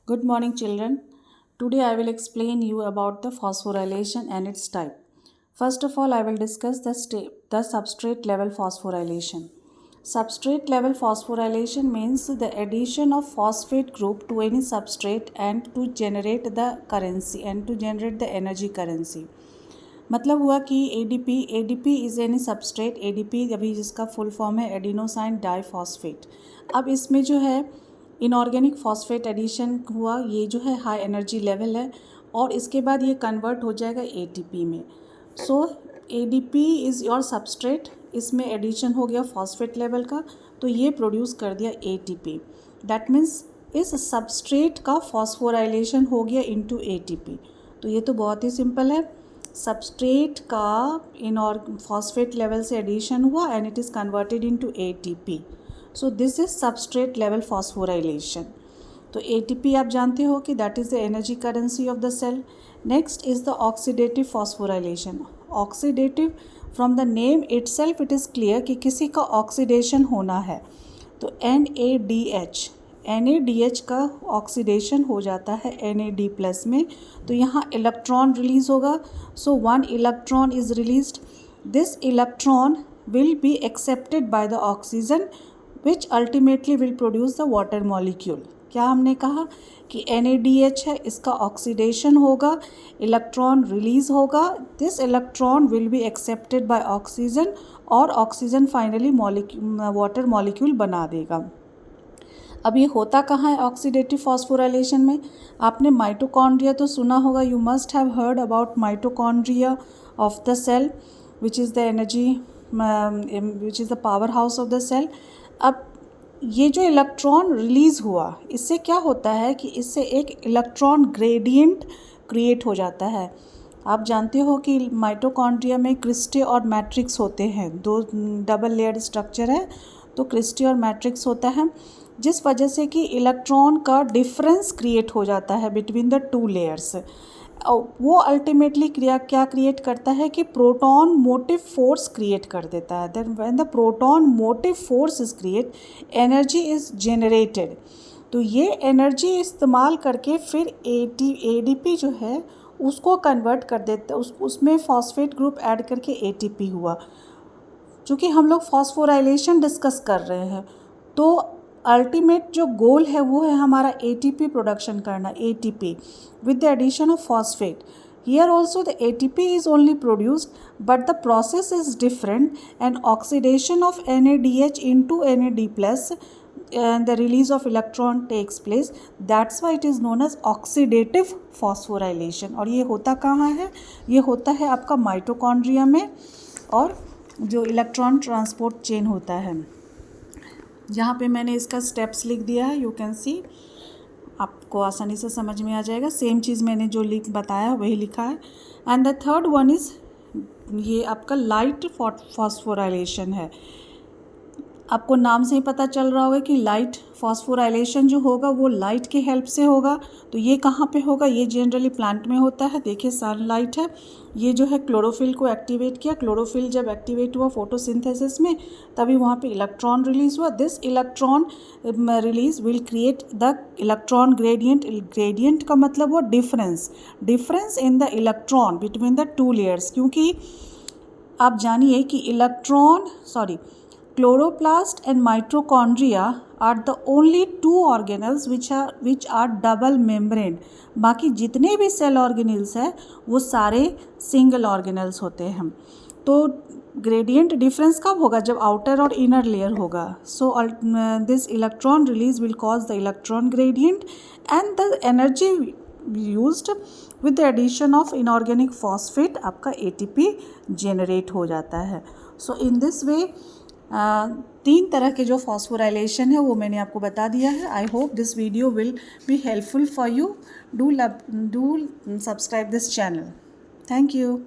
Good morning, children. Today I will explain you about the phosphorylation and its type. First of all, I will discuss the substrate level phosphorylation. Substrate level phosphorylation means the addition of phosphate group to any substrate and to generate the currency and to generate the energy currency. मतलब हुआ कि ADP is any substrate. ADP अभी जिसका full form है adenosine diphosphate. अब इसमें जो है इनऑर्गेनिक फॉस्फेट एडिशन हुआ, ये जो है हाई एनर्जी लेवल है और इसके बाद ये कन्वर्ट हो जाएगा ATP में. सो ADP इज़ योर सबस्ट्रेट. इसमें एडिशन हो गया फॉस्फेट लेवल का तो ये प्रोड्यूस कर दिया ATP. दैट मीन्स इस सबस्ट्रेट का फॉस्फोराइलेशन हो गया इनटू ATP. तो ये तो बहुत ही सिंपल है. सबस्ट्रेट का फॉस्फेट लेवल से एडिशन हुआ and it is converted into ATP. So this is substrate level phosphorylation. तो ATP आप जानते हो कि that is the energy currency of the cell. Next is the oxidative phosphorylation. Oxidative from the name itself it is clear कि किसी का oxidation होना है. तो NADH का ऑक्सीडेशन हो जाता है NAD प्लस में. तो यहाँ इलेक्ट्रॉन रिलीज़ होगा. सो 1 electron is released. This electron will be accepted by the oxygen which ultimately will produce the water molecule. क्या हमने कहा कि NADH है, इसका ऑक्सीडेशन होगा, इलेक्ट्रॉन रिलीज़ होगा. This electron will be accepted by oxygen और ऑक्सीजन फाइनली वाटर मॉलिक्यूल बना देगा. अब ये होता कहाँ है ऑक्सीडेटिव फॉस्फोराइलेशन में? आपने माइटोकॉन्ड्रिया तो सुना होगा. You must have heard about mitochondria of the cell which is the energy which is the power house of the cell. अब ये जो इलेक्ट्रॉन रिलीज़ हुआ, इससे क्या होता है कि इससे एक इलेक्ट्रॉन ग्रेडियंट क्रिएट हो जाता है. आप जानते हो कि माइटोकॉन्ड्रिया में क्रिस्टे और मैट्रिक्स होते हैं. 2 डबल लेयर्ड स्ट्रक्चर है. तो क्रिस्टे और मैट्रिक्स होता है जिस वजह से कि इलेक्ट्रॉन का डिफरेंस क्रिएट हो जाता है बिटवीन द 2 लेयर्स. वो अल्टीमेटली क्या क्रिएट करता है कि प्रोटॉन मोटिव फोर्स क्रिएट कर देता है. Then when the proton motive force is create, energy is generated. तो ये एनर्जी इस्तेमाल करके फिर ADP जो है उसको कन्वर्ट कर देता है. उसमें फॉस्फेट ग्रुप ऐड करके ATP हुआ. चूँकि हम लोग फॉस्फोराइलेशन डिस्कस कर रहे हैं तो अल्टीमेट जो गोल है वो है हमारा ATP प्रोडक्शन करना. ATP with the addition of phosphate. Here also the ATP is only produced but the process is different and oxidation of NADH into NAD plus and the release of electron takes place. That's why it is known as oxidative phosphorylation. और ये होता कहाँ है? ये होता है आपका mitochondria में और जो इलेक्ट्रॉन ट्रांसपोर्ट चेन होता है. यहाँ पे मैंने इसका स्टेप्स लिख दिया है. यू कैन सी, आपको आसानी से समझ में आ जाएगा. सेम चीज़ मैंने जो बताया वही लिखा है. And the third one is ये आपका लाइट फॉस्फोराइलेशन है. आपको नाम से ही पता चल रहा होगा कि लाइट फॉस्फोराइलेशन जो होगा वो लाइट की हेल्प से होगा. तो ये कहाँ पे होगा? ये जनरली प्लांट में होता है. देखिए सनलाइट है, ये जो है क्लोरोफिल को एक्टिवेट किया. क्लोरोफिल जब एक्टिवेट हुआ फोटोसिंथेसिस में तभी वहाँ पे इलेक्ट्रॉन रिलीज़ हुआ. This electron release will create the electron gradient. Gradient का मतलब वो difference in the electron between the 2 layers. क्योंकि आप जानिए कि chloroplast and mitochondria are the only 2 organelles which are double membrane. बाकी जितने भी सेल ऑर्गेनल्स हैं वो सारे सिंगल ऑर्गेनल्स होते हैं. तो ग्रेडियंट डिफरेंस कब होगा? जब आउटर और इनर लेयर होगा. So this electron release will cause the electron gradient and the energy used with the addition of inorganic phosphate आपका ATP जनरेट हो जाता है. सो इन दिस वे 3 तरह के जो फॉस्फोराइलेशन है वो मैंने आपको बता दिया है. I hope this video will be helpful for you. Do subscribe this channel. Thank you.